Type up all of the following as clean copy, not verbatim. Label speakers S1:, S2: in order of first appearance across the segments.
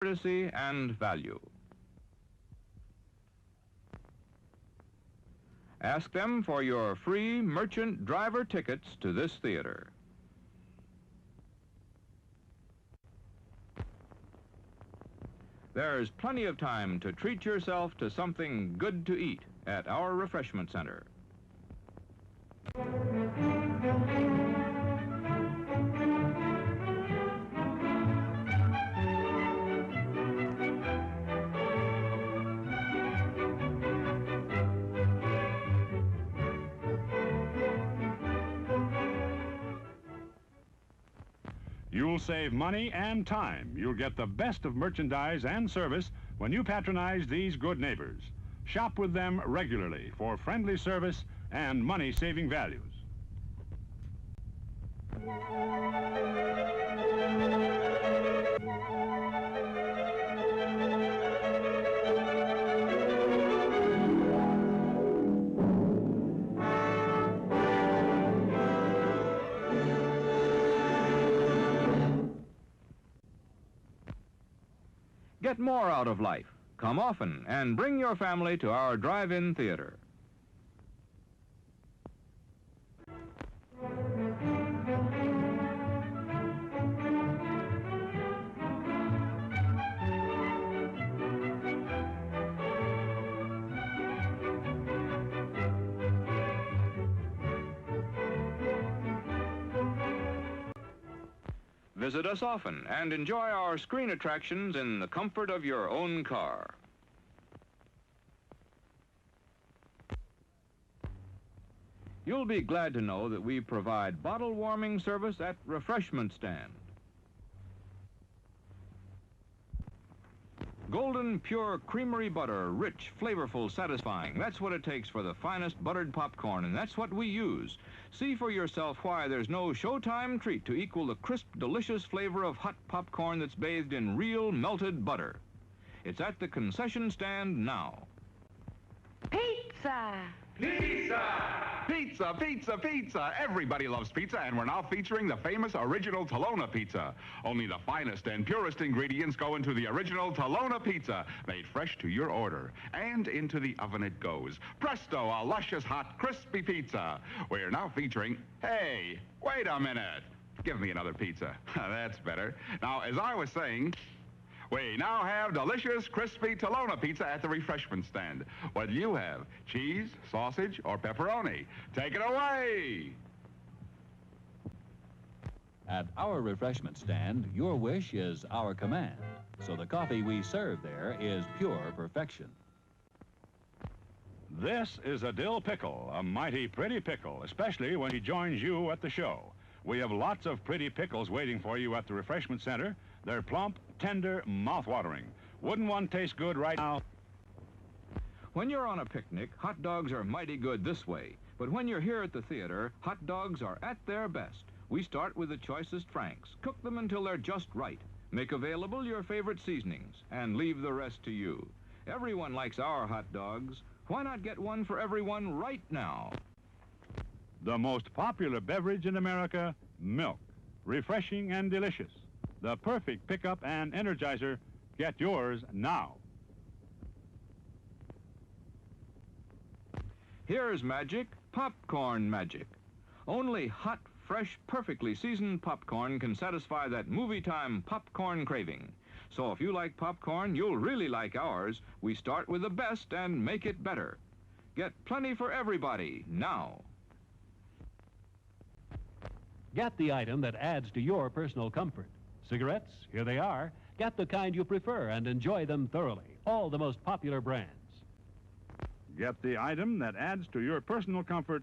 S1: courtesy and value. Ask them for your free merchant driver tickets to this theater. There's plenty of time to treat yourself to something good to eat at our refreshment center.
S2: You'll save money and time. You'll get the best of merchandise and service when you patronize these good neighbors. Shop with them regularly for friendly service and money-saving values.
S1: Get more out of life. Come often and bring your family to our drive-in theater. Visit us often and enjoy our screen attractions in the comfort of your own car. You'll be glad to know that we provide bottle warming service at refreshment stand. Golden, pure creamery butter, rich, flavorful, satisfying. That's what it takes for the finest buttered popcorn, and that's what we use. See for yourself why there's no showtime treat to equal the crisp, delicious flavor of hot popcorn that's bathed in real melted butter. It's at the concession stand now.
S3: Pizza!
S4: Pizza! Pizza, pizza, pizza! Everybody loves pizza, and we're now featuring the famous original Talona Pizza. Only the finest and purest ingredients go into the original Talona Pizza, made fresh to your order. And into the oven it goes. Presto, a luscious, hot, crispy pizza. We're now featuring... Hey, wait a minute. Give me another pizza. That's better. Now, as I was saying... We now have delicious, crispy Talona pizza at the refreshment stand. What do you have? Cheese, sausage, or pepperoni? Take it away!
S5: At our refreshment stand, your wish is our command. So the coffee we serve there is pure perfection.
S2: This is a dill pickle, a mighty pretty pickle, especially when he joins you at the show. We have lots of pretty pickles waiting for you at the refreshment center. They're plump, tender, mouth-watering. Wouldn't one taste good right now?
S1: When you're on a picnic, hot dogs are mighty good this way. But when you're here at the theater, hot dogs are at their best. We start with the choicest Franks. Cook them until they're just right. Make available your favorite seasonings and leave the rest to you. Everyone likes our hot dogs. Why not get one for everyone right now?
S2: The most popular beverage in America, milk. Refreshing and delicious. The perfect pickup and energizer. Get yours now.
S1: Here's magic, popcorn magic. Only hot, fresh, perfectly seasoned popcorn can satisfy that movie time popcorn craving. So if you like popcorn, you'll really like ours. We start with the best and make it better. Get plenty for everybody now.
S6: Get the item that adds to your personal comfort. Cigarettes, here they are. Get the kind you prefer and enjoy them thoroughly. All the most popular brands.
S2: Get the item that adds to your personal comfort.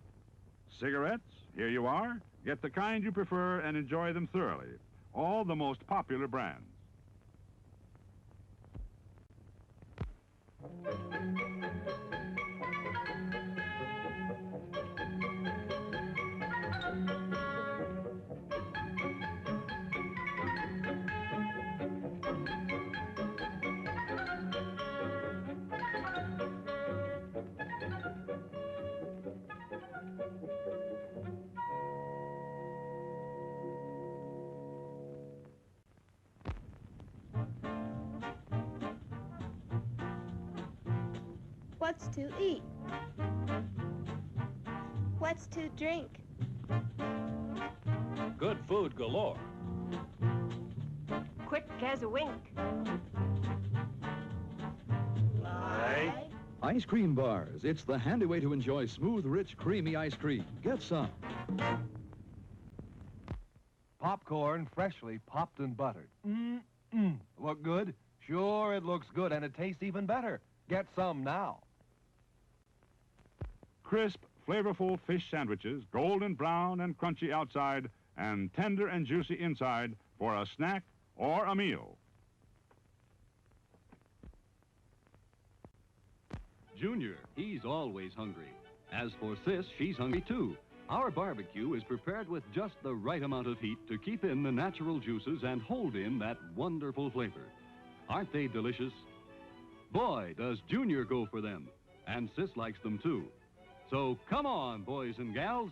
S2: Cigarettes, here you are. Get the kind you prefer and enjoy them thoroughly. All the most popular brands.
S3: What's to eat? What's to drink?
S5: Good food galore.
S3: Quick as a wink.
S7: Ice cream bars. It's the handy way to enjoy smooth, rich, creamy ice cream. Get some.
S8: Popcorn freshly popped and buttered. Look good? Sure, it looks good, and it tastes even better. Get some now.
S2: Crisp, flavorful fish sandwiches, golden brown and crunchy outside, and tender and juicy inside for a snack or a meal.
S9: Junior, he's always hungry. As for Sis, she's hungry too. Our barbecue is prepared with just the right amount of heat to keep in the natural juices and hold in that wonderful flavor. Aren't they delicious? Boy, does Junior go for them. And Sis likes them too. So come on, boys and gals.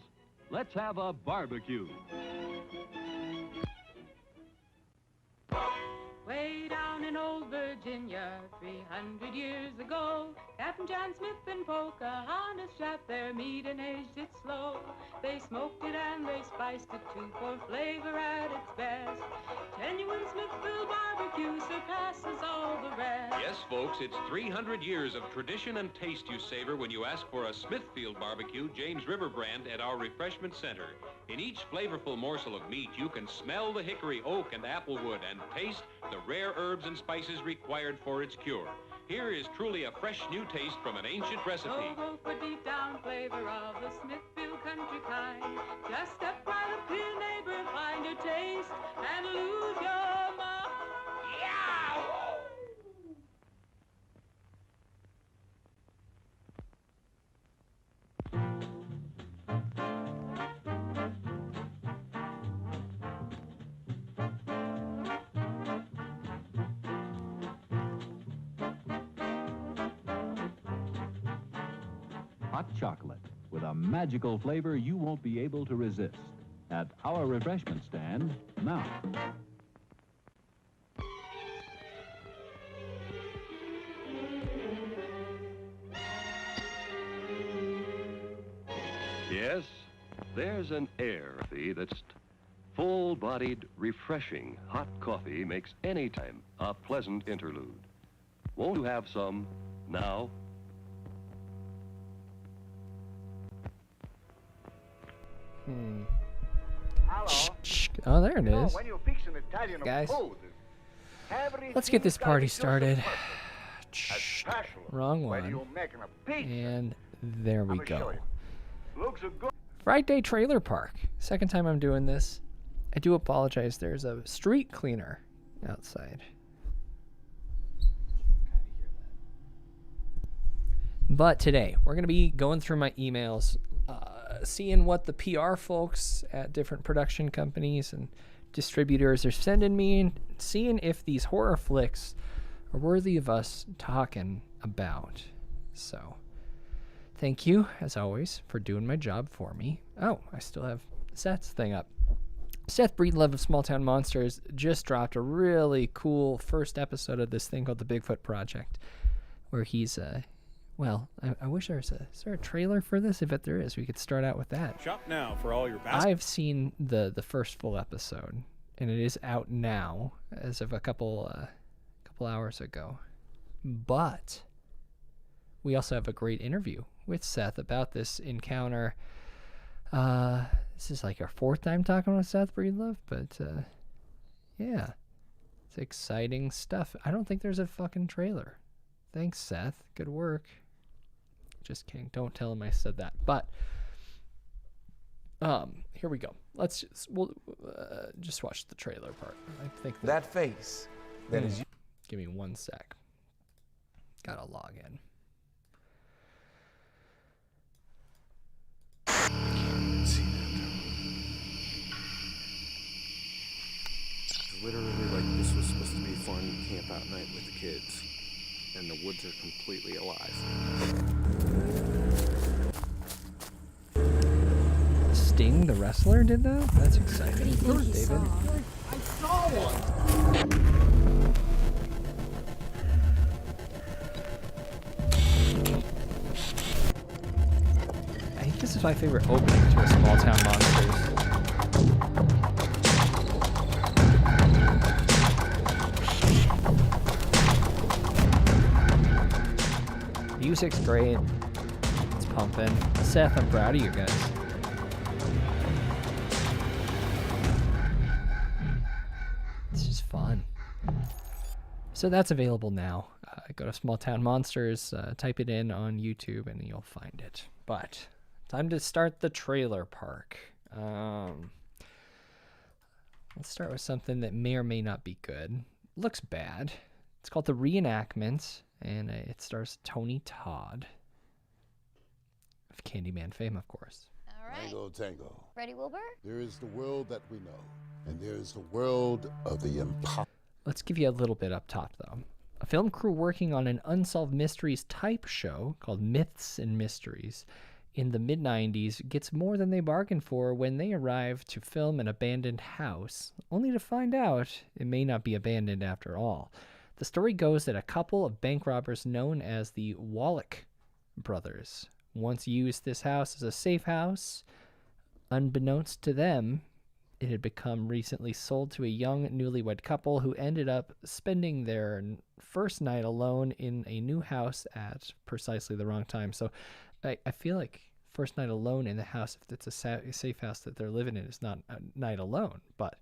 S9: Let's have a barbecue.
S10: Way down in old Virginia, 300 years ago, Captain John Smith and Pocahontas shot their meat and aged it slow. They smoked it and they spiced it too for flavor at its best. Genuine Smithville barbecue surpasses all the rest.
S11: Yes, folks, it's 300 years of tradition and taste you savor when you ask for a Smithfield barbecue, James River brand, at our refreshment center. In each flavorful morsel of meat, you can smell the hickory, oak, and applewood and taste the rare herbs and spices required for its cure. Here is truly a fresh new taste from an ancient recipe.
S10: Oh, for deep down flavor of the Smithfield country kind. Just step by the peer neighbor, find your taste, and lose your mind. Yeah!
S5: Hot chocolate with a magical flavor you won't be able to resist. At our refreshment stand now.
S12: Yes, there's an air that's full-bodied, refreshing. Hot coffee makes any time a pleasant interlude. Won't you have some now?
S13: Hello.
S14: Oh, there it is.
S13: When you fix an Italian
S14: Guys,
S13: food,
S14: let's get this party started.
S13: especially
S14: Wrong
S13: when
S14: one.
S13: you're making a pizza.
S14: And there we go.
S13: Looks a good.
S14: Frightday Trailer Park. Second time I'm doing this. I do apologize. There's a street cleaner outside. But today, we're going to be going through my emails, seeing what the PR folks at different production companies and distributors are sending me, and seeing if these horror flicks are worthy of us talking about. So, thank you, as always, for doing my job for me. Oh, I still have Seth's thing up. Seth Breedlove of Small Town Monsters just dropped a really cool first episode of this thing called the Bigfoot Project, where he's well, I wish is there a trailer for this? If there is, we could start out with that.
S15: Shop now for all your
S14: I've seen the first full episode, and it is out now as of a couple hours ago. But we also have a great interview with Seth about this encounter. This is like our fourth time talking with Seth Breedlove, but yeah, it's exciting stuff. I don't think there's a fucking trailer. Thanks, Seth. Good work. Just kidding. Don't tell him I said that. But here we go. We'll just watch the trailer part. I think
S16: that face. That is you.
S14: Give me 1 sec. Gotta log in.
S16: Can't see that. Literally, like, this was supposed to be fun camp out night with the kids, and the woods are completely alive.
S14: Sting, the wrestler, did that? That's exciting. David.
S16: I saw one.
S14: my favorite opening to a Small Town Monsters. Music's great. It's pumping. Seth, I'm proud of you guys. It's just fun. So that's available now. Go to Small Town Monsters, type it in on YouTube, and you'll find it. But time to start the trailer park. Let's start with something that may or may not be good. Looks bad. It's called The Reenactment, and it stars Tony Todd of Candyman fame, of course.
S15: All right.
S17: Tango, tango.
S15: Ready, Wilbur?
S17: There is the world that we know, and there is the world of the impossible.
S14: Let's give you a little bit up top, though. A film crew working on an unsolved mysteries type show called Myths and Mysteries in the mid-90s gets more than they bargained for when they arrive to film an abandoned house, only to find out it may not be abandoned after all. The story goes that a couple of bank robbers known as the Wallach brothers once used this house as a safe house. Unbeknownst to them, it had become recently sold to a young newlywed couple who ended up spending their first night alone in a new house at precisely the wrong time. So I feel like first night alone in the house, if it's a safe house that they're living in, is not a night alone. But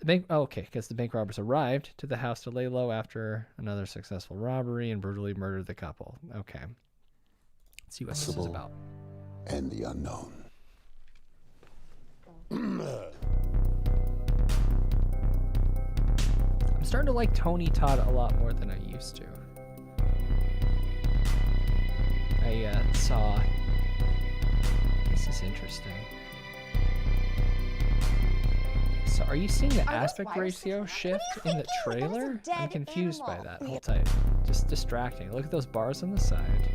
S14: the bank, because the bank robbers arrived to the house to lay low after another successful robbery and brutally murdered the couple. Okay. Let's see what this is about.
S17: And the unknown.
S14: I'm starting to like Tony Todd a lot more than I used to. I saw... This is interesting. So are you seeing the aspect ratio shift in the trailer? I'm confused by that. Hold tight. Just distracting. Look at those bars on the side.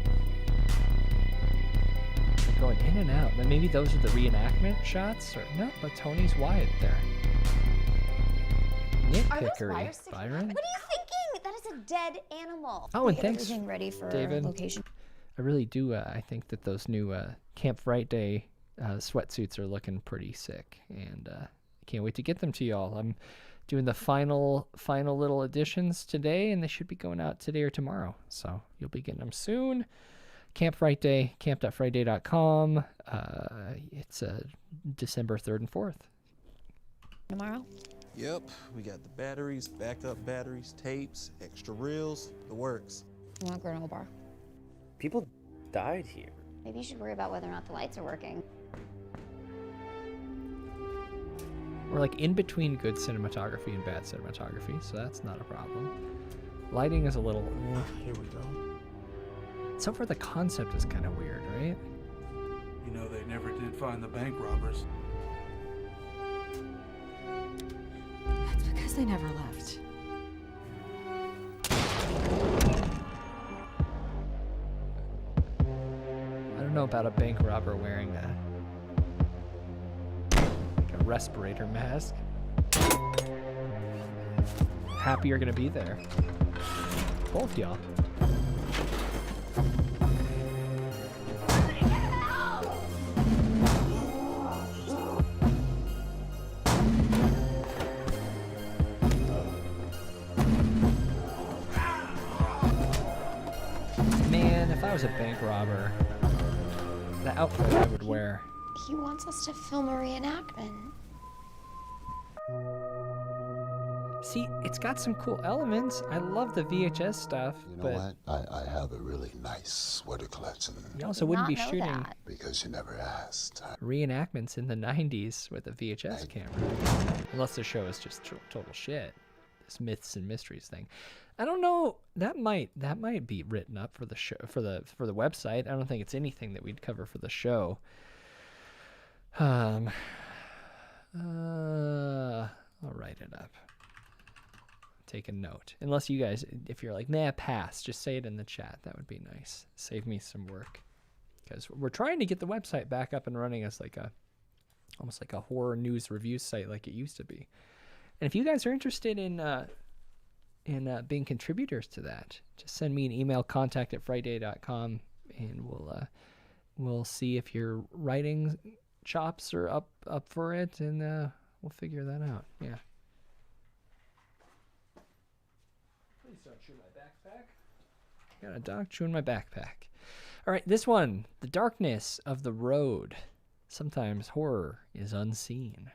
S14: They're going in and out. But maybe those are the reenactment shots? Or no, but Tony's wide there. Nitpickery, Byron.
S15: What are you thinking? That is a dead animal.
S14: Oh, and thanks,
S15: everything ready for
S14: David.
S15: location.
S14: I really do. I think that those new Camp Frightday sweatsuits are looking pretty sick, and I can't wait to get them to y'all. I'm doing the final little editions today, and they should be going out today or tomorrow. So you'll be getting them soon. Camp Frightday, camp.frightday.com. It's December 3rd and 4th.
S15: Tomorrow?
S16: Yep, we got the batteries, backup batteries, tapes, extra reels, the works.
S15: You want granola bar?
S18: People died here.
S15: Maybe you should worry about whether or not the lights are working.
S14: We're like in between good cinematography and bad cinematography, so that's not a problem. Lighting is a little...
S19: Here we go.
S14: So far the concept is kind of weird, right?
S19: You know, they never did find the bank robbers.
S20: That's because they never left.
S14: I don't know about a bank robber wearing a respirator mask. Happy you're gonna be there. Both y'all. Man, if I was a bank robber, the outfit I would wear.
S15: He wants us to film a reenactment.
S14: See, it's got some cool elements. I love the VHS stuff,
S17: You know
S14: but
S17: what? I have a really nice sweater collection.
S14: you also wouldn't be shooting
S17: Because you never asked.
S14: reenactments in the 90s with a VHS camera. Unless the show is just total shit. This Myths and Mysteries thing. I don't know. That might be written up for the show, for the website. I don't think it's anything that we'd cover for the show. I'll write it up. Take a note. Unless you guys, if you're like, nah, pass, just say it in the chat. That would be nice. Save me some work. Because we're trying to get the website back up and running as almost like a horror news review site like it used to be. And if you guys are interested in being contributors to that, just send me an email, contact@frightday.com, and we'll see if your writing chops are up for it, and we'll figure that out. Yeah. Please don't chew my backpack. Got a dog chewing my backpack. All right, this one, The Darkness of the Road. Sometimes horror is unseen.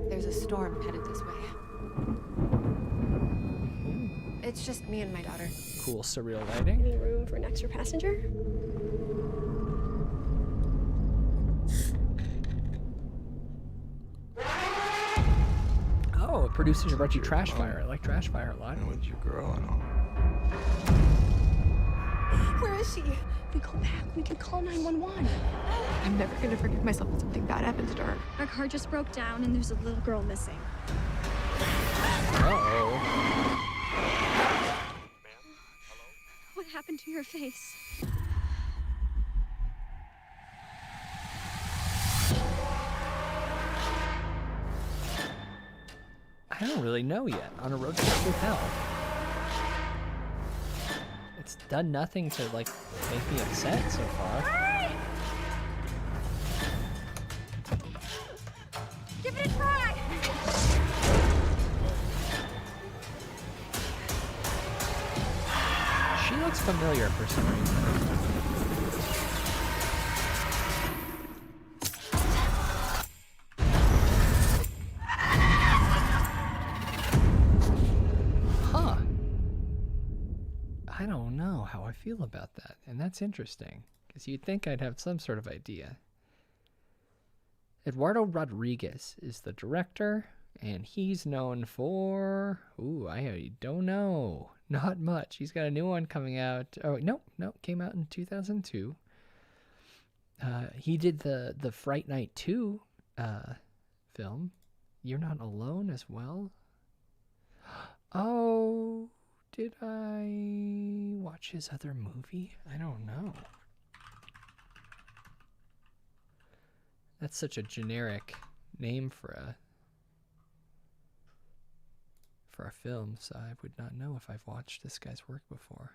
S21: There's a storm headed this way. It's just me and my daughter.
S14: Cool surreal lighting.
S15: Any room for an extra passenger?
S14: Oh, it produces a bunch of trash fire. I like trash fire a lot.
S22: With your girl and all.
S21: Where is she?
S15: We go back. We can call 911.
S21: I'm never gonna forgive myself if something bad happens to her.
S15: Our car just broke down and there's a little girl missing.
S14: Uh-oh.
S15: What happened to your face?
S14: I don't really know yet. On a road trip with hell. It's done nothing to, like, make me upset so far.
S21: Give it a try!
S14: She looks familiar for some reason. Huh. I don't know how I feel about that, and that's interesting, because you'd think I'd have some sort of idea. Eduardo Rodriguez is the director, and he's known for... Ooh, I don't know. Not much. He's got a new one coming out. Oh, nope, came out in 2002. He did the Fright Night 2 film. You're Not Alone as well. Oh, did I watch his other movie? I don't know. That's such a generic name for a film, so I would not know if I've watched this guy's work before.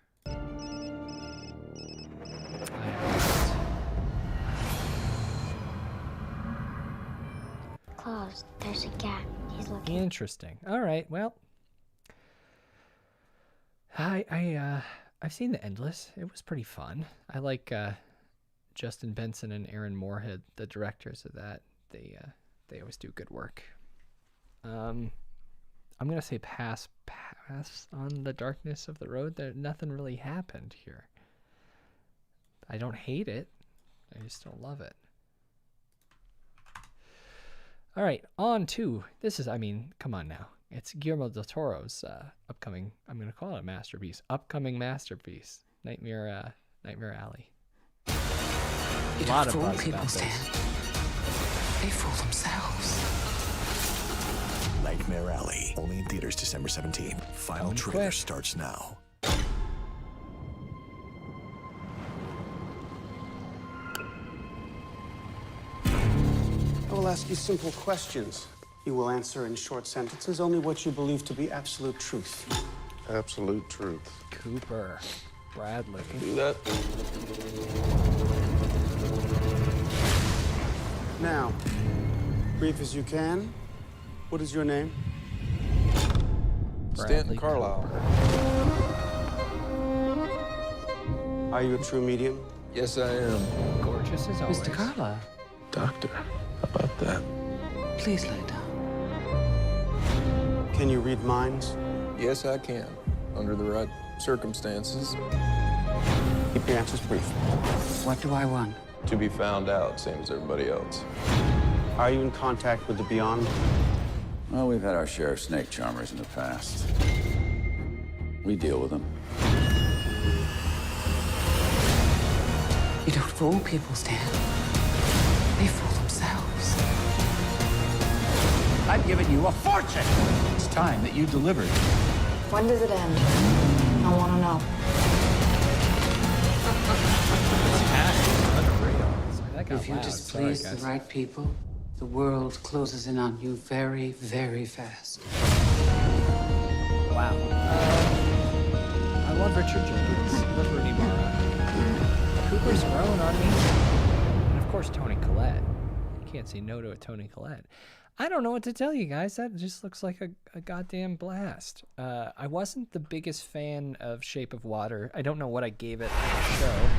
S15: Closed. There's a gap. He's looking.
S14: Interesting. All right. Well, I've seen The Endless. It was pretty fun. I like Justin Benson and Aaron Moorhead, the directors of that. They always do good work. I'm gonna say pass on The Darkness of the Road. Nothing really happened here. I don't hate it. I just don't love it. All right, on to this is. I mean, come on now. It's Guillermo del Toro's upcoming. I'm gonna call it a masterpiece. Upcoming masterpiece. Nightmare Alley.
S23: You
S14: A lot
S23: don't
S14: of
S23: fool
S14: buzz
S23: people,
S14: about
S23: Stan.
S14: this.
S23: They fool themselves.
S24: Nightmare Alley. Only in theaters December 17th. Final trailer starts now.
S25: I will ask you simple questions. You will answer in short sentences only what you believe to be absolute truth.
S24: Absolute truth.
S14: Cooper. Bradley.
S24: Do that.
S25: Now, brief as you can, what is your name?
S24: Stanton Carlisle.
S25: Are you a true medium?
S24: Yes, I am.
S14: Gorgeous as always.
S23: Mr. Carlisle,
S24: Doctor, how about that?
S23: please lie down.
S25: Can you read minds?
S24: Yes, I can. Under the right circumstances.
S25: Keep your answers brief.
S23: What do I want?
S24: To be found out, same as everybody else.
S25: Are you in contact with the beyond?
S26: Well, we've had our share of snake charmers in the past. We deal with them.
S23: You don't fool people, Stan. They fool themselves.
S26: I've given you a fortune. It's time that you delivered.
S21: When does it end? I want to know.
S23: If you displease the right people, the world closes in on you very, very fast.
S14: Wow. I love Richard Jenkins. I love Rooney Mara. Cooper's grown on me. And of course, Toni Collette. You can't say no to a Toni Collette. I don't know what to tell you guys. That just looks like a goddamn blast. I wasn't the biggest fan of Shape of Water. I don't know what I gave it on the show.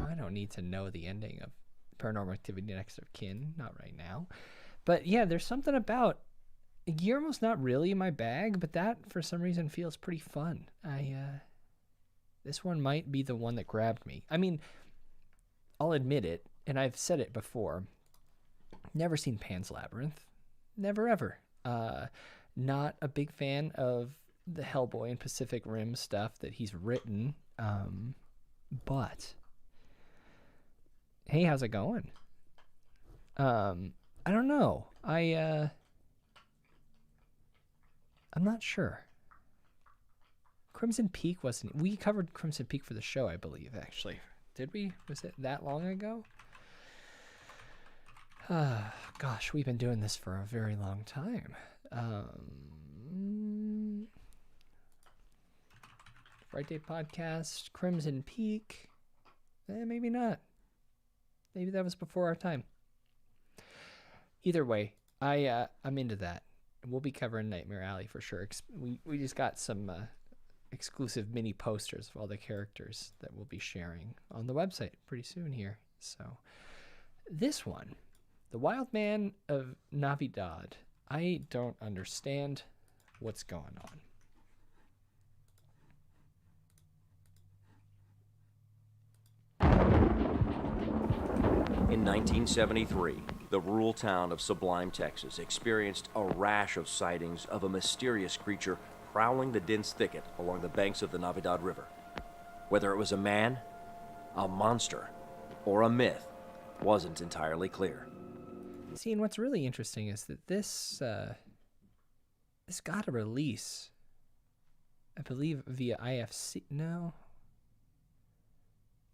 S14: I don't need to know the ending of Paranormal Activity Next of Kin. Not right now. But yeah, there's something about Guillermo's not really my bag, but that for some reason feels pretty fun. This one might be the one that grabbed me. I mean, I'll admit it, and I've said it before. Never seen Pan's Labyrinth. Never ever. Not a big fan of the Hellboy and Pacific Rim stuff that he's written. But hey, how's it going? I don't know. I'm not sure. Crimson Peak wasn't... We covered Crimson Peak for the show, I believe, actually. Did we? Was it that long ago? Gosh, we've been doing this for a very long time. Frightday podcast, Crimson Peak. Maybe not. Maybe that was before our time. Either way, I'm into that. We'll be covering Nightmare Alley for sure. We just got some exclusive mini posters of all the characters that we'll be sharing on the website pretty soon here. So this one, The Wild Man of Navidad. I don't understand what's going on.
S1: In 1973, the rural town of Sublime, Texas, experienced a rash of sightings of a mysterious creature prowling the dense thicket along the banks of the Navidad River. Whether it was a man, a monster, or a myth wasn't entirely clear.
S14: See, and what's really interesting is that this got a release, I believe, via IFC. No.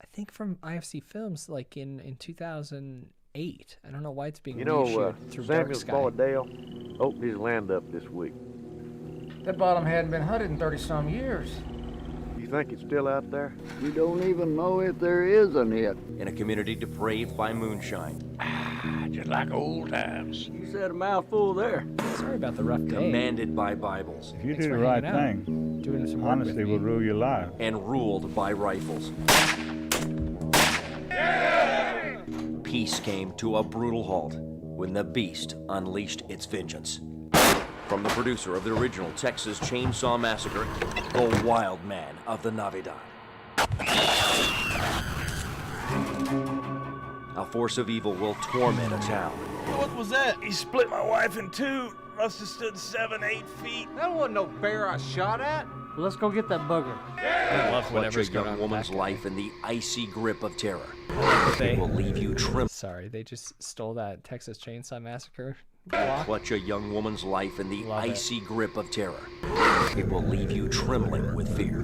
S14: I think from IFC Films, like in 2008. I don't know why it's being reissued through
S3: Samuel's
S14: Dark Sky.
S3: boy Dale opened his land up this week.
S4: That bottom hadn't been hunted in 30-some years.
S3: You think it's still out there? You don't even know if there is a net.
S1: In a community depraved by moonshine.
S3: Just like old times. You said a mouthful there.
S14: Sorry about the rough day.
S1: Commanded by Bibles.
S6: If you do the right thing,
S14: doing some
S6: honesty will rule your life.
S1: And ruled by rifles. Peace came to a brutal halt when the beast unleashed its vengeance. From the producer of the original Texas Chainsaw Massacre, the Wild Man of the Navidad. A force of evil will torment a town.
S7: What was that? He split my wife in two. Must have stood 7-8 feet.
S4: That wasn't no bear I shot at. Well, let's go get that bugger.
S14: I love
S1: Clutch a young woman's life in the icy grip of terror. It will leave you trembling.
S14: Sorry, they just stole that Texas Chainsaw Massacre block.
S1: Clutch a young woman's life in the icy grip of terror. It will leave you trembling with fear.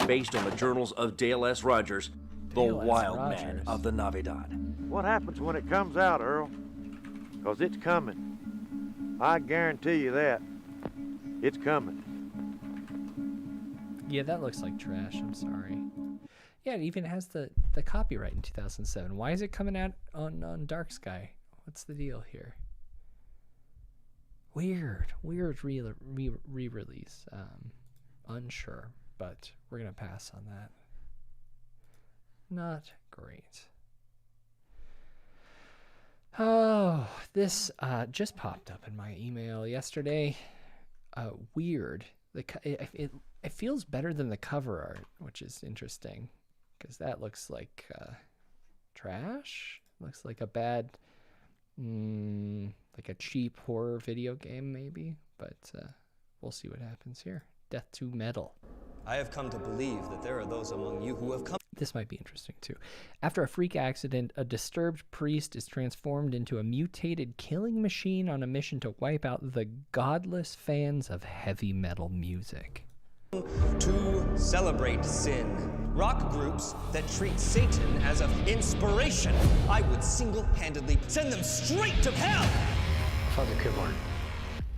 S1: Based on the journals of Dale S. Rogers, the Wild Man of the Navidad.
S3: What happens when it comes out, Earl? Because it's coming. I guarantee you that. It's coming.
S14: Yeah, that looks like trash. I'm sorry. Yeah, it even has the copyright in 2007. Why is it coming out on Dark Sky? What's the deal here? Weird re-release. Unsure, but we're gonna pass on that. Not great. Oh, this just popped up in my email yesterday. Weird. It feels better than the cover art, which is interesting, because that looks like trash. Looks like a bad, like a cheap horror video game, maybe. But we'll see what happens here. Death to Metal.
S22: I have come to believe that there are those among you who have come.
S14: This might be interesting too. After a freak accident, a disturbed priest is transformed into a mutated killing machine on a mission to wipe out the godless fans of heavy metal music.
S22: To celebrate sin. Rock groups that treat Satan as of inspiration. I would single-handedly send them straight to hell!
S27: Father Kilborn,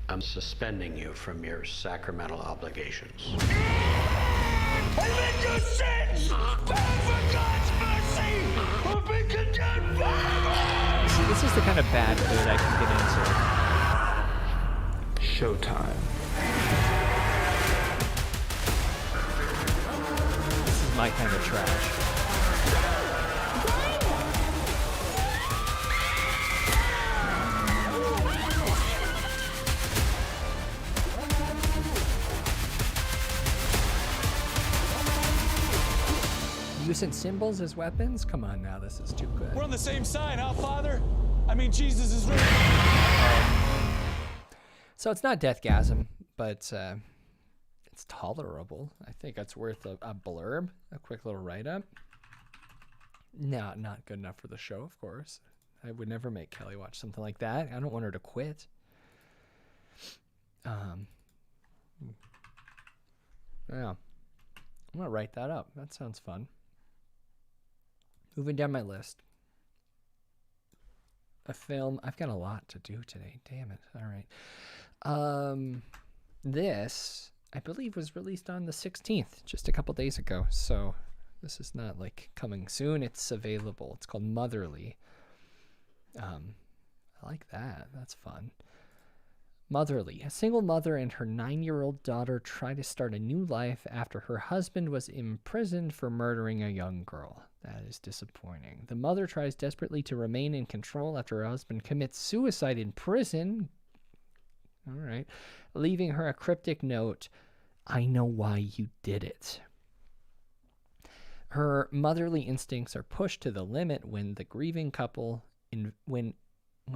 S27: I'm suspending you from your sacramental obligations.
S7: Admit your sins! Beg for God's mercy! Or be condemned forever!
S14: See, this is the kind of bad food I can get into.
S4: Showtime.
S14: This is my kind of trash. Using symbols as weapons? Come on now, this is too good.
S2: We're on the same side, huh, Father? I mean, Jesus is really...
S14: So it's not Deathgasm, but it's tolerable. I think it's worth a blurb, a quick little write-up. No, not good enough for the show, of course. I would never make Kelly watch something like that. I don't want her to quit. Yeah. I'm going to write that up. That sounds fun. Moving down my list. A film. I've got a lot to do today. Damn it. All right. This, I believe, was released on the 16th, just a couple days ago. So this is not like coming soon. It's available. It's called Motherly. I like that. That's fun. Motherly. A single mother and her 9-year-old daughter try to start a new life after her husband was imprisoned for murdering a young girl. That is disappointing. The mother tries desperately to remain in control after her husband commits suicide in prison. All right. Leaving her a cryptic note, "I know why you did it." Her motherly instincts are pushed to the limit when the grieving couple when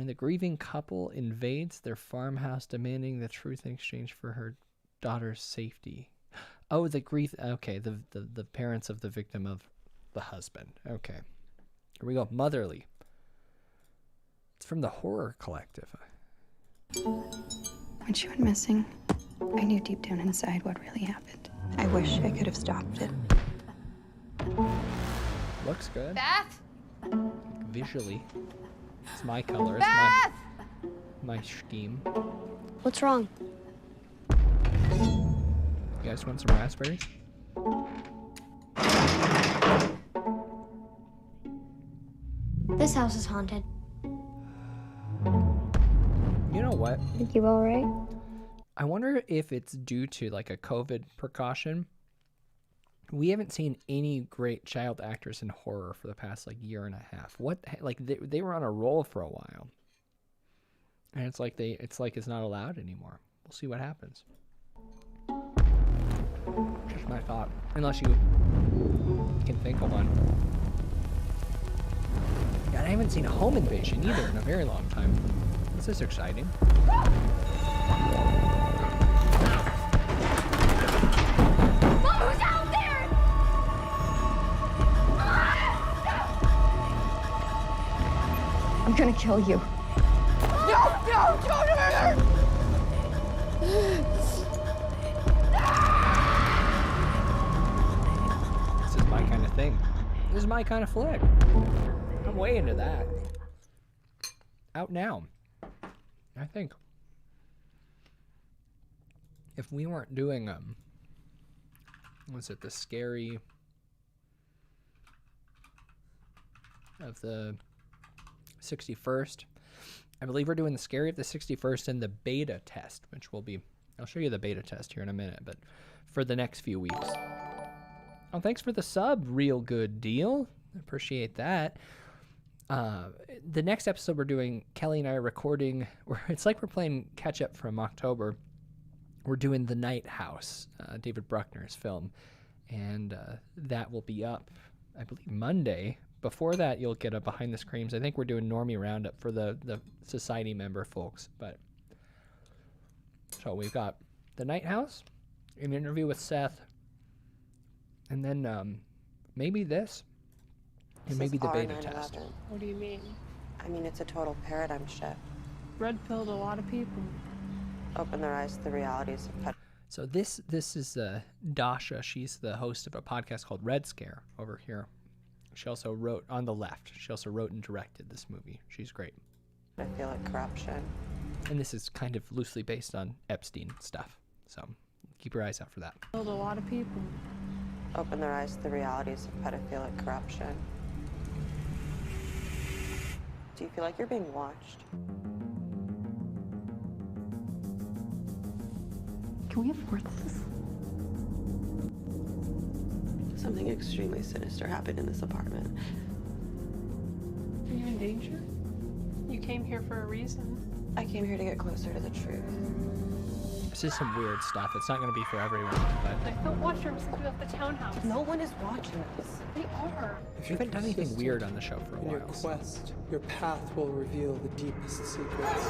S14: the grieving couple invades their farmhouse, demanding the truth in exchange for her daughter's safety. Oh, the parents of the victim of the husband. Okay. Here we go. Motherly. It's from the Horror Collective.
S5: When she went missing, I knew deep down inside what really happened. I wish I could have stopped it.
S14: Looks good.
S5: Beth!
S14: Visually. It's my color.
S5: Beth!
S14: It's my scheme.
S15: What's wrong?
S14: You guys want some raspberries?
S15: This house is haunted.
S14: You know what?
S15: Think you all right?
S14: I wonder if it's due to like a COVID precaution. We haven't seen any great child actors in horror for the past like year and a half. What, like they were on a roll for a while, and it's like it's not allowed anymore. We'll see what happens. Just my thought. Unless you can think of one. Yeah, I haven't seen a home invasion either in a very long time. This is exciting.
S15: Who's out there?
S5: I'm gonna kill you.
S15: No, don't hurt her!
S14: This is my kind of thing. This is my kind of flick. I'm way into that. Out now. I think. If we weren't doing was it the scary of the 61st? I believe we're doing the scary of the 61st and the beta test, which will be, I'll show you the beta test here in a minute, but for the next few weeks. Oh, thanks for the sub, Real Good Deal. Appreciate that. The next episode we're doing, Kelly and I are recording, it's like we're playing catch up from October. We're doing The Night House, David Bruckner's film, and that will be up, I believe, Monday. Before that, you'll get a Behind the Screams. I think we're doing Normie Roundup for the society member folks. But so we've got The Night House, an interview with Seth, and then maybe this, and maybe the beta test.
S8: What do you mean? I mean, it's a total paradigm shift. Red pilled a lot of people. Open their eyes to the realities of
S14: So this is Dasha. She's the host of a podcast called Red Scare over here. She also wrote on the left. She also wrote and directed this movie. She's great.
S8: I feel like corruption.
S14: And this is kind of loosely based on Epstein stuff. So keep your eyes out for that.
S8: Killed a lot of people. Open their eyes to the realities of pedophilic corruption. Do you feel like you're being watched?
S5: Can we afford this?
S8: Something extremely sinister happened in this apartment.
S9: Are you in danger? You came here for a reason.
S8: I came here to get closer to the truth.
S14: This is some weird stuff. It's not going to be for everyone, but
S9: I felt watchroom since we left the townhouse.
S8: No one is watching us.
S9: They are.
S14: we haven't done anything weird on the show for a
S25: In your
S14: while. So.
S25: quest, your path will reveal the deepest secrets.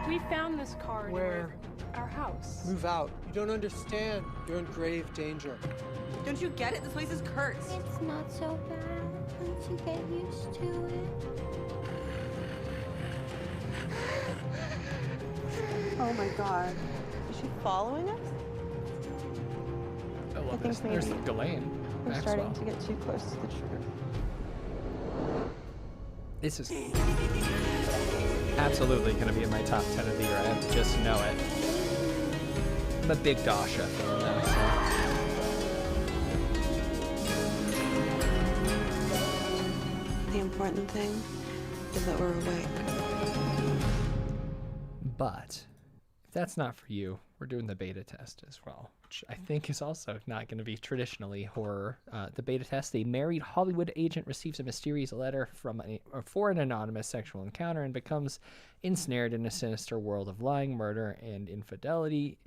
S9: We found this card.
S25: Where?
S9: Our house.
S25: Move out. You don't understand. You're in grave danger.
S8: Don't you get it? This place is cursed.
S15: It's not so bad once you get used to it.
S8: Oh my god. Is she following us?
S14: I love
S8: I think
S14: this. There's
S8: maybe
S14: Ghislaine.
S8: We're
S14: Maxwell.
S8: starting to get too close to the truth.
S14: This is absolutely going to be in my top 10 of the year. I just know it. I'm a big Dasha fan now,
S8: The important thing is that we're awake.
S14: But if that's not for you, we're doing the beta test as well, which I think is also not going to be traditionally horror. The beta test, a married Hollywood agent receives a mysterious letter for an anonymous sexual encounter and becomes ensnared in a sinister world of lying, murder, and infidelity.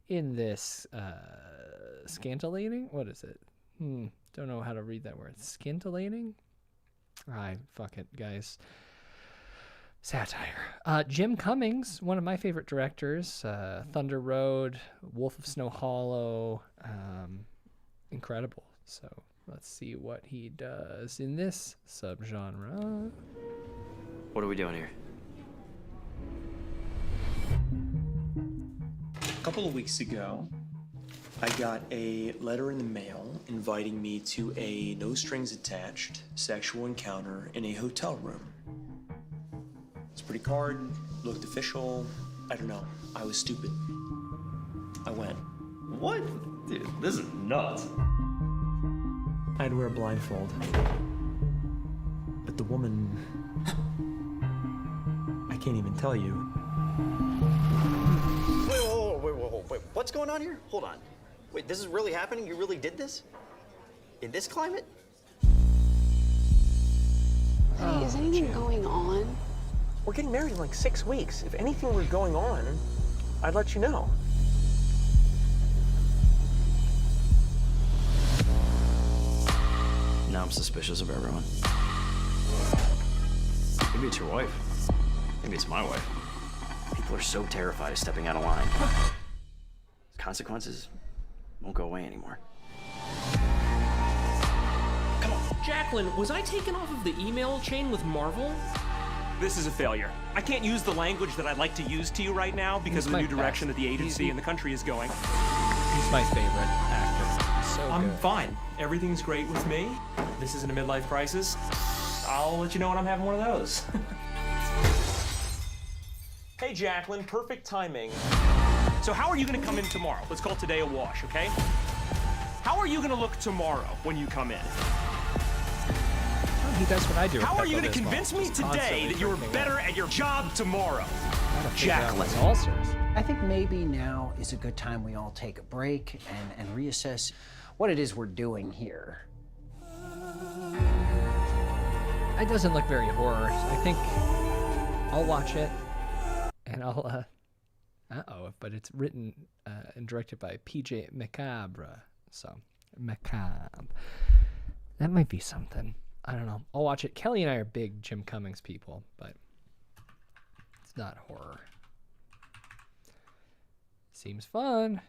S14: In this scintillating, what is it? Don't know how to read that word. Scintillating? Fuck it, guys. Satire. Jim Cummings, one of my favorite directors. Thunder Road, Wolf of Snow Hollow. Incredible. So let's see what he does in this subgenre.
S10: What are we doing here?
S11: A couple of weeks ago, I got a letter in the mail inviting me to a no-strings-attached sexual encounter in a hotel room. It's a pretty card, looked official. I don't know. I was stupid. I went.
S10: What? Dude, this is nuts.
S11: I had to wear a blindfold. But the woman... I can't even tell you.
S10: Wait, what's going on here? Hold on. Wait, this is really happening? You really did this? In this climate?
S8: Hey, is anything going on?
S11: We're getting married in like 6 weeks. If anything were going on, I'd let you know.
S10: Now I'm suspicious of everyone. Maybe it's your wife. Maybe it's my wife. People are so terrified of stepping out of line. Consequences won't go away anymore.
S12: Come on. Jacqueline, was I taken off of the email chain with Marvel?
S22: This is a failure. I can't use the language that I'd like to use to you right now because of the new direction that the agency and the country is going.
S14: He's my favorite actor. He's so
S11: I'm
S14: good.
S11: fine. Everything's great with me. This isn't a midlife crisis. I'll let you know when I'm having one of those.
S22: Hey, Jacqueline, perfect timing. So how are you going to come in tomorrow? Let's call today a wash, okay? How are you going to look tomorrow when you come in?
S14: He does what I do.
S22: How are you going to convince me today that you're better at your job tomorrow? Jacqueline.
S13: I think maybe now is a good time we all take a break and reassess what it is we're doing here.
S14: It doesn't look very horror. I think I'll watch it and I'll but it's written and directed by PJ Macabre. So Macabre. That might be something. I don't know. I'll watch it. Kelly and I are big Jim Cummings people, but it's not horror. Seems fun.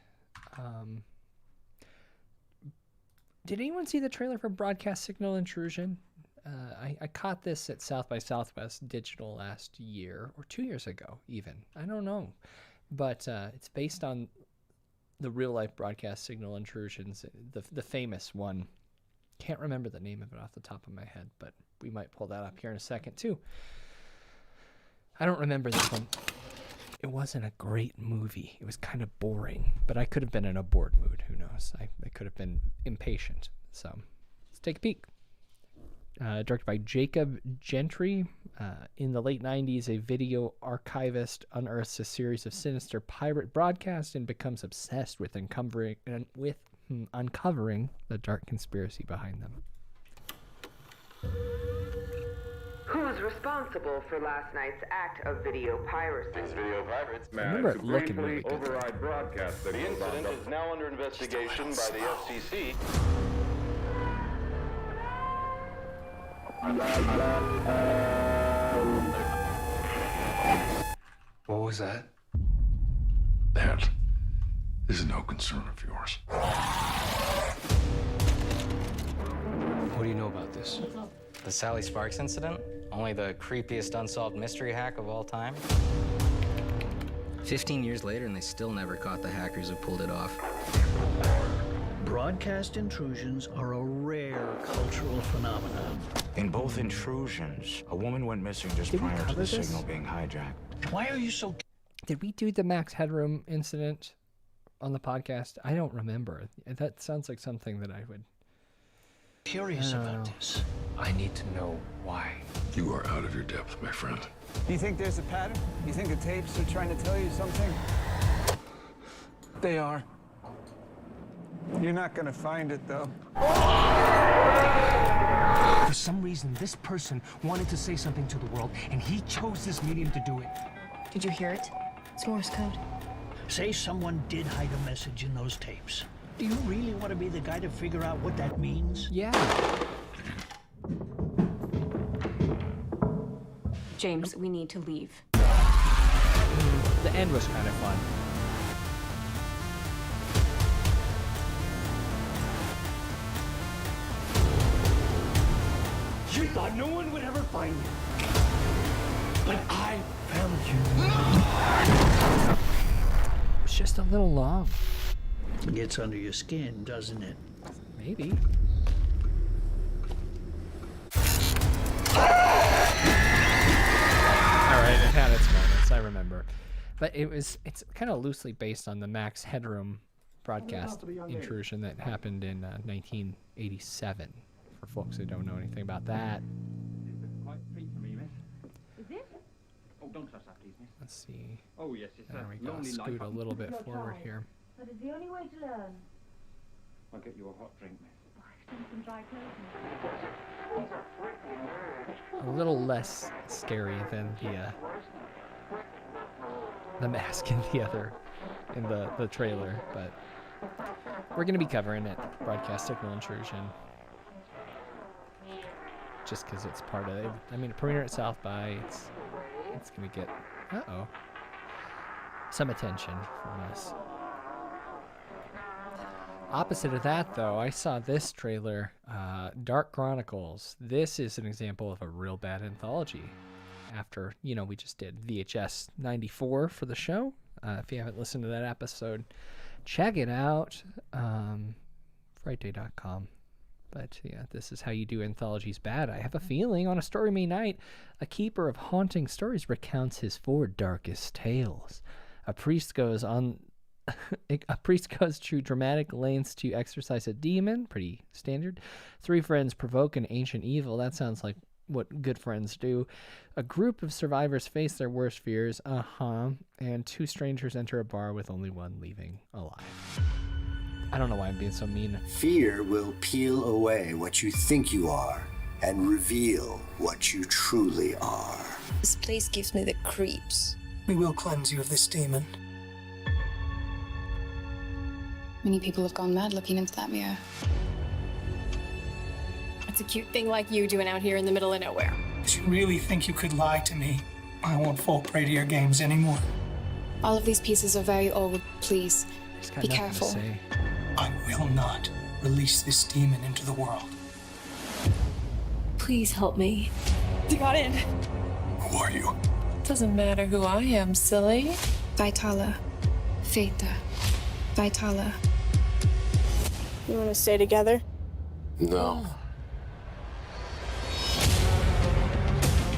S14: Did anyone see the trailer for Broadcast Signal Intrusion? I caught this at South by Southwest Digital last year, or 2 years ago even. I don't know. But it's based on the real-life Broadcast Signal Intrusions, the famous one. Can't remember the name of it off the top of my head, but we might pull that up here in a second, too. I don't remember this one. it wasn't a great movie. It was kind of boring, but I could have been in a bored mood. Who knows? I could have been impatient. So let's take a peek. Directed by Jacob Gentry. In the late 90s, a video archivist unearths a series of sinister pirate broadcasts and becomes obsessed with uncovering the dark conspiracy behind them.
S16: Who's responsible for last night's act of video piracy?
S17: It's video pirates.
S14: I remember it looking really good.
S17: Override broadcast. The incident is now under investigation by the FCC.
S27: What was that?
S18: That is no concern of yours.
S27: What do you know about this?
S19: The Sally Sparks incident? Only the creepiest unsolved mystery hack of all time? 15 years later, and they still never caught the hackers who pulled it off.
S20: Broadcast intrusions are a rare cultural phenomenon.
S24: In both intrusions, a woman went missing just prior to the signal being hijacked.
S20: Why are you so...
S14: Did we do the Max Headroom incident on the podcast? I don't remember. That sounds like something that I would...
S20: Curious about this.
S27: I need to know why.
S18: You are out of your depth, my friend.
S2: Do you think there's a pattern? You think the tapes are trying to tell you something? They are. You're not gonna find it, though.
S20: For some reason, this person wanted to say something to the world, and he chose this medium to do it.
S21: Did you hear it? It's Morse code.
S20: Say someone did hide a message in those tapes. Do you really want to be the guy to figure out what that means?
S14: Yeah.
S21: James, we need to leave.
S14: The end was kind of fun.
S20: You thought no one would ever find you. But I found you.
S14: It's just a little long.
S20: It gets under your skin, doesn't it?
S14: Maybe. Alright, it had its moments, I remember. But it's kind of loosely based on the Max Headroom broadcast intrusion that happened in 1987. For folks who don't know anything about that. Let's see.
S26: Oh yes, it's
S14: there we go. Scoot a little bit forward here.
S15: That is the only way to learn.
S26: I'll get you a hot drink, miss.
S15: Some dry
S14: A little less scary than the mask in the trailer, but we're gonna be covering it. Broadcast signal intrusion. Just because it's part of it. I mean, it premiered at South by. It's gonna get some attention from us. Opposite of that, though, I saw this trailer, Dark Chronicles. This is an example of a real bad anthology. After we just did VHS 94 for the show. If you haven't listened to that episode, check it out. Frightday.com. But yeah, this is how you do anthologies bad. I have a feeling on a Story Me night, a keeper of haunting stories recounts his 4 darkest tales. A priest goes to dramatic lengths to exorcise a demon. Pretty standard. 3 friends provoke an ancient evil. That sounds like what good friends do. A group of survivors face their worst fears. And 2 strangers enter a bar with only one leaving alive. I don't know why I'm being so mean.
S28: Fear will peel away what you think you are and reveal what you truly are.
S29: This place gives me the creeps.
S25: We will cleanse you of this demon.
S5: Many people have gone mad looking into that mirror.
S21: It's a cute thing like you doing out here in the middle of nowhere.
S25: Did you really think you could lie to me? I won't fall prey to your games anymore.
S5: All of these pieces are very old. Please, be careful.
S25: I will not release this demon into the world.
S21: Please help me. You got in.
S18: Who are you?
S21: Doesn't matter who I am, silly.
S5: Vitala. Feta. Vitala.
S21: You want to stay together?
S18: No.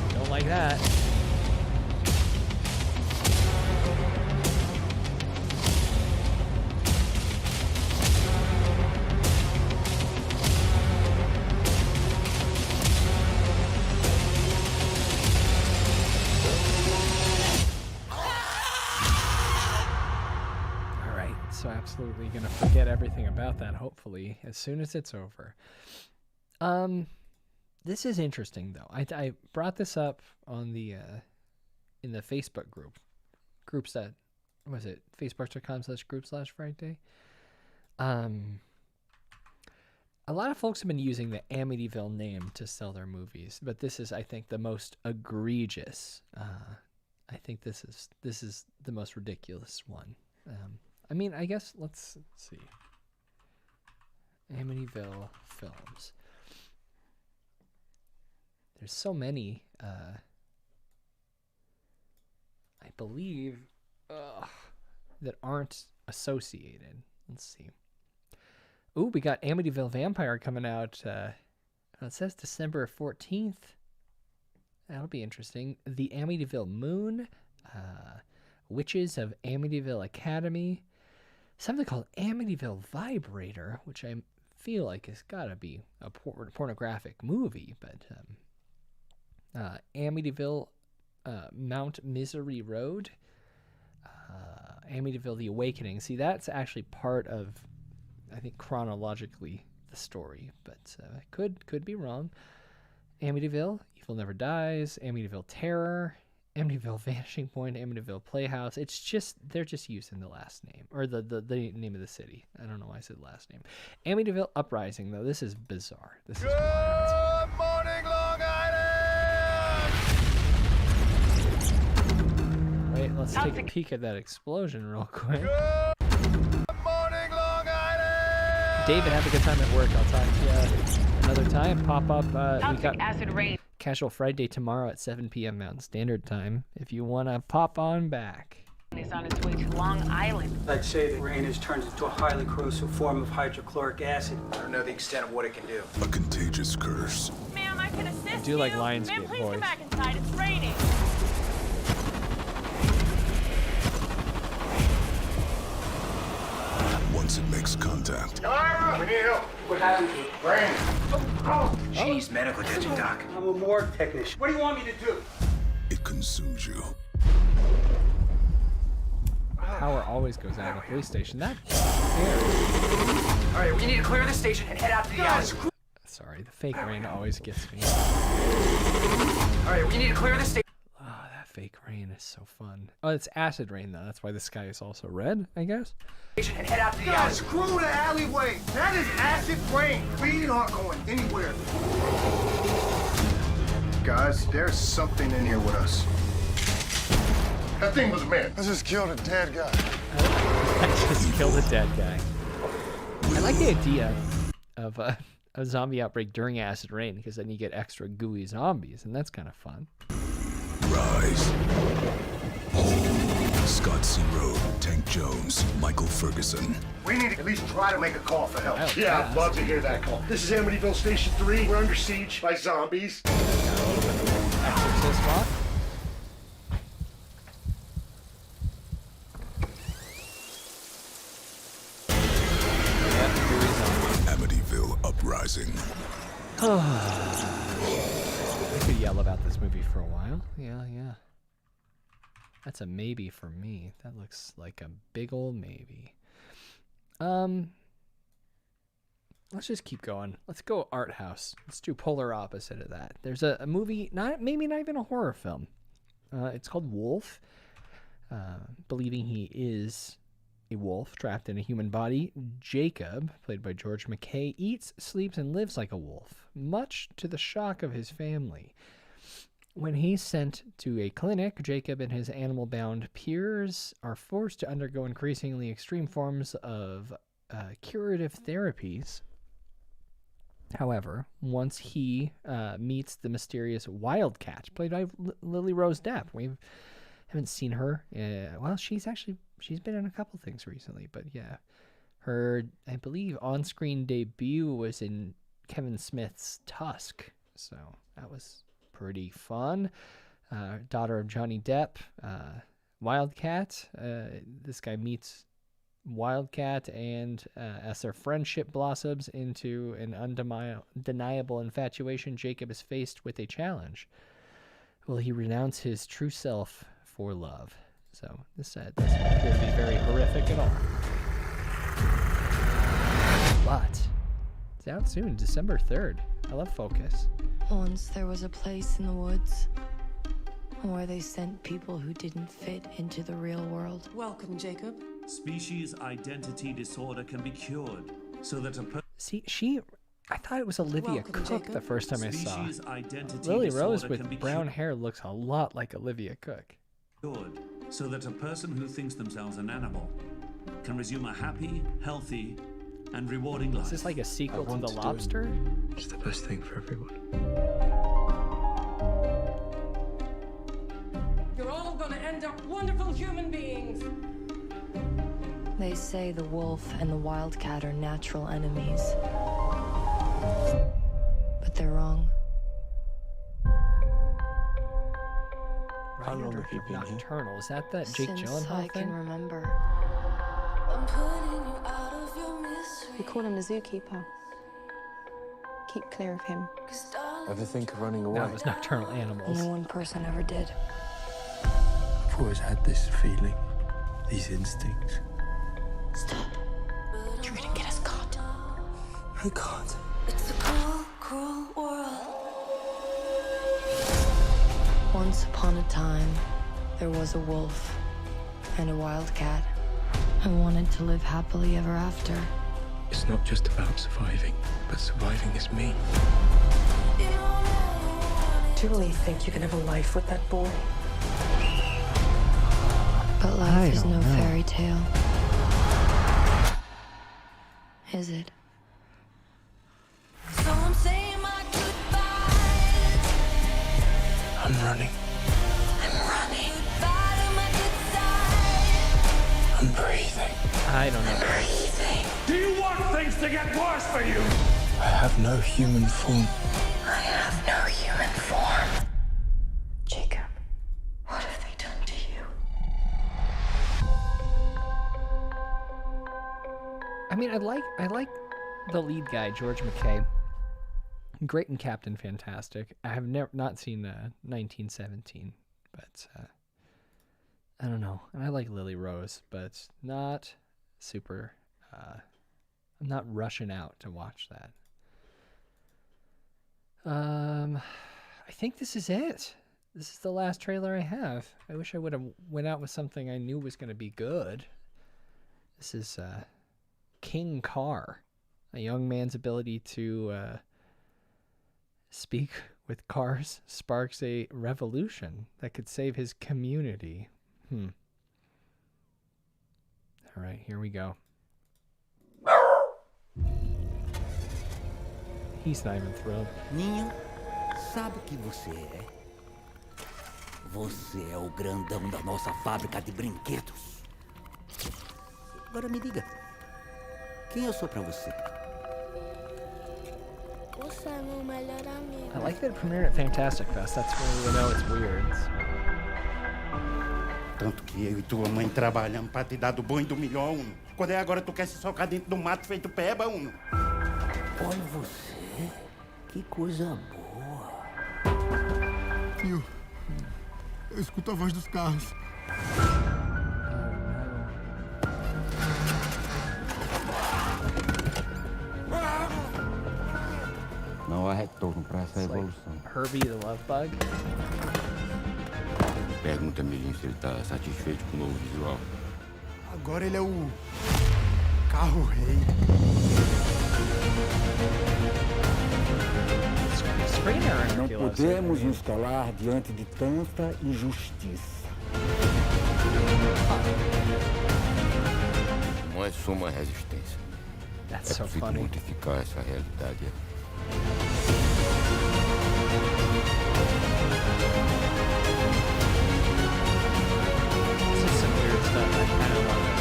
S14: Don't like that. absolutely going to forget everything about that, hopefully, as soon as it's over. This is interesting, though. I brought this up on the in the Facebook groups that, what was it, facebook.com/group/Frightday. A lot of folks have been using the Amityville name to sell their movies, but this is, I think, the most egregious. I think this is the most ridiculous one. I mean, I guess let's see. Amityville films. There's so many, I believe, that aren't associated. Let's see. Ooh, we got Amityville Vampire coming out. It says December 14th. That'll be interesting. The Amityville Moon. Witches of Amityville Academy. Something called Amityville Vibrator, which I feel like has got to be a pornographic movie. But Amityville Mount Misery Road. Amityville The Awakening. See, that's actually part of, I think, chronologically the story, but could be wrong. Amityville, Evil Never Dies, Amityville Terror, Amityville Vanishing Point, Amityville Playhouse. It's just, they're just using the last name, or the name of the city. I don't know why I said last name. Amityville Uprising, though, this is bizarre. This is
S20: Good morning, Long Island!
S14: Wait, let's take a peek at that explosion real quick.
S20: Good morning, Long Island!
S14: David, have a good time at work. I'll talk to you another time. Pop up. We got
S16: acid rain.
S14: Casual Friday tomorrow at 7 p.m. Mountain Standard Time. If you want to pop on back.
S16: He's on his way to Long Island.
S25: I'd say that rain has turned into a highly corrosive form of hydrochloric acid.
S1: I don't know the extent of what it can do.
S18: A contagious curse.
S15: Ma'am, I can assist you.
S14: I do like Lionsgate
S15: Ma'am, please
S14: voice.
S15: come back inside. It's raining.
S18: Once it makes contact,
S20: We need help.
S25: What happened to you?
S20: Rain.
S1: Jeez, medical attention, Doc.
S25: I'm a morgue technician. What do you want me to do?
S18: it consumes you.
S14: Power always goes out of the police station. That's
S1: All right, we need to clear the station and head out to the alley.
S14: Sorry, the fake rain always gets me.
S1: All right, we need to clear the station.
S14: Oh, that fake rain is so fun. Oh, it's acid rain, though. That's why the sky is also red, I guess.
S1: And head out to the alley.
S20: Screw the alleyway. That is acid rain. We aren't going anywhere. Guys, there's something in here with us. That thing was a man. I just killed a dead guy.
S14: I just killed a dead guy. I like the idea of a zombie outbreak during acid rain, because then you get extra gooey zombies, and that's kind of fun.
S18: Rise. Scott C. Road, Tank Jones, Michael Ferguson.
S20: We need to at least try to make a call for help.
S14: Oh,
S20: Yeah, I'd love to hear that call. This is Amityville Station 3. We're under siege by zombies.
S14: Exorcist walk.
S18: Amityville Uprising.
S14: I could yell about this movie for a while. Yeah. That's a maybe for me. That looks like a big old maybe. Let's just keep going. Let's go art house. Let's do polar opposite of that. There's a movie, maybe not even a horror film. It's called Wolf. Believing he is a wolf trapped in a human body, Jacob, played by George McKay, eats, sleeps, and lives like a wolf, much to the shock of his family. When he's sent to a clinic, Jacob and his animal-bound peers are forced to undergo increasingly extreme forms of curative therapies. However, once he meets the mysterious Wildcat, played by Lily Rose Depp, we haven't seen her. Well, she's been in a couple things recently, but yeah, her, I believe, on-screen debut was in Kevin Smith's Tusk, so that was pretty fun. Daughter of Johnny Depp, Wildcat. This guy meets Wildcat, and as their friendship blossoms into an undeniable infatuation, Jacob is faced with a challenge. Will he renounce his true self for love? So this doesn't appear to be very horrific at all. But it's out soon, December 3rd. I love Focus.
S3: Once there was a place in the woods where they sent people who didn't fit into the real world.
S4: Welcome, Jacob. Species identity disorder can be cured so that a
S14: See, I thought it was Olivia
S4: Welcome,
S14: Cook
S4: Jacob.
S14: the first time I saw.
S4: Species identity
S14: Lily Rose
S4: disorder can be
S14: with brown hair looks a lot like Olivia Cook.
S4: cured so that a person who thinks themselves an animal can resume a happy, healthy, and rewarding life.
S14: Is this like a sequel to The Lobster?
S27: It's the best thing for everyone.
S3: You're all gonna end up wonderful human beings. They say the wolf and the wildcat are natural enemies. But they're wrong.
S27: How long have you been here?
S14: Nocturnal. Is that Jake
S3: Since
S14: Gyllenhaal
S3: I
S14: thing?
S3: can remember.
S5: We call him the zookeeper. Keep clear of him.
S27: Ever think of running away?
S14: No, it was Nocturnal Animals.
S3: Only one person ever did.
S27: I've always had this feeling, these instincts.
S3: Stop. You're gonna get us caught.
S27: I can't.
S3: It's a cruel, cruel world. Once upon a time, there was a wolf and a wildcat. I wanted to live happily ever after.
S27: It's not just about surviving, but surviving is me.
S3: Do you really think you can have a life with that boy? But life is no fairy tale. Is it? So I'm saying my goodbyes.
S27: I'm running. I'm breathing.
S14: I don't know.
S4: Do you want things to get worse for you?
S27: I have no human form.
S3: I have no human form. Jacob, what have they done to you?
S14: I mean, I like the lead guy, George McKay. Great in Captain Fantastic. I have not seen 1917, but I don't know. And I like Lily Rose, but not super. I'm not rushing out to watch that. I think this is it. This is the last trailer I have. I wish I would have went out with something I knew was going to be good. This is King Carr, a young man's ability to speak with cars sparks a revolution that could save his community. All right, here we go. He's not even thrilled.
S6: Ninho, sabe o que você é? Você é o grandão da nossa fábrica de brinquedos. Agora me diga, quem eu sou pra você?
S15: Você é meu melhor amigo.
S14: I like that it premiered at Fantastic Fest. That's when we know it's weird.
S7: Tanto que eu e tua mãe trabalhamos pra te dar do bom e do melhor, Uno. Quando é agora tu quer se socar dentro do mato feito peba, Uno?
S6: Olha você, que coisa boa.
S8: Tio, eu escuto a voz dos carros.
S7: Não há retorno pra essa evolução.
S14: Herbie the Love Bug.
S7: Pergunta a Melinho se ele tá satisfeito com o novo visual.
S8: Agora ele é o carro-rei.
S6: Não podemos nos calar diante de tanta injustiça.
S7: Não é só uma resistência.
S14: That's
S7: é
S14: so
S7: possível
S14: funny.
S7: modificar essa realidade.
S14: This is some weird stuff. I kind of love it.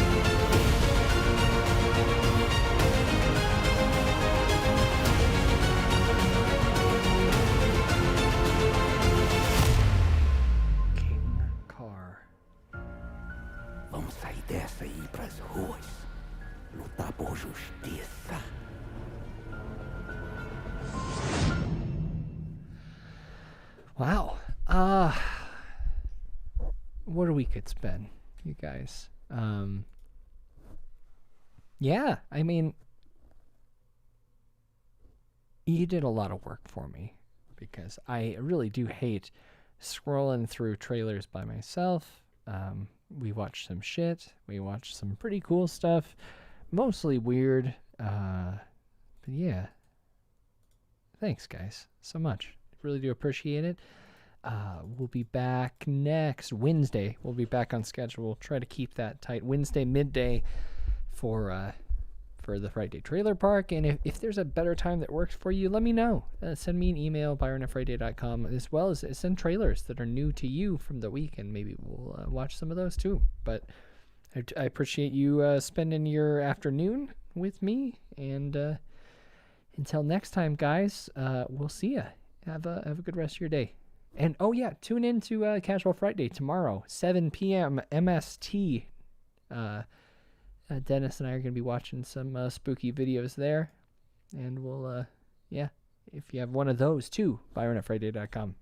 S14: King Carr.
S6: Vamos sair dessa e ir pras ruas. Lutar por justiça.
S14: Wow. What a week it's been, you guys. Yeah, I mean, you did a lot of work for me because I really do hate scrolling through trailers by myself. We watched some shit. We watched some pretty cool stuff, mostly weird. But yeah, thanks guys so much. Really do appreciate it. We'll be back next Wednesday. We'll be back on schedule. We'll try to keep that tight. Wednesday midday for the Frightday trailer park. And if there's a better time that works for you, let me know. Send me an email, byron@frightday.com, as well as send trailers that are new to you from the week, and maybe we'll watch some of those too. But I appreciate you spending your afternoon with me. And until next time, guys, we'll see ya. Have a good rest of your day. And oh yeah, tune in to Casual Frightday tomorrow, 7 p.m. MST. Dennis and I are going to be watching some spooky videos there. And we'll, if you have one of those too, byron@frightday.com.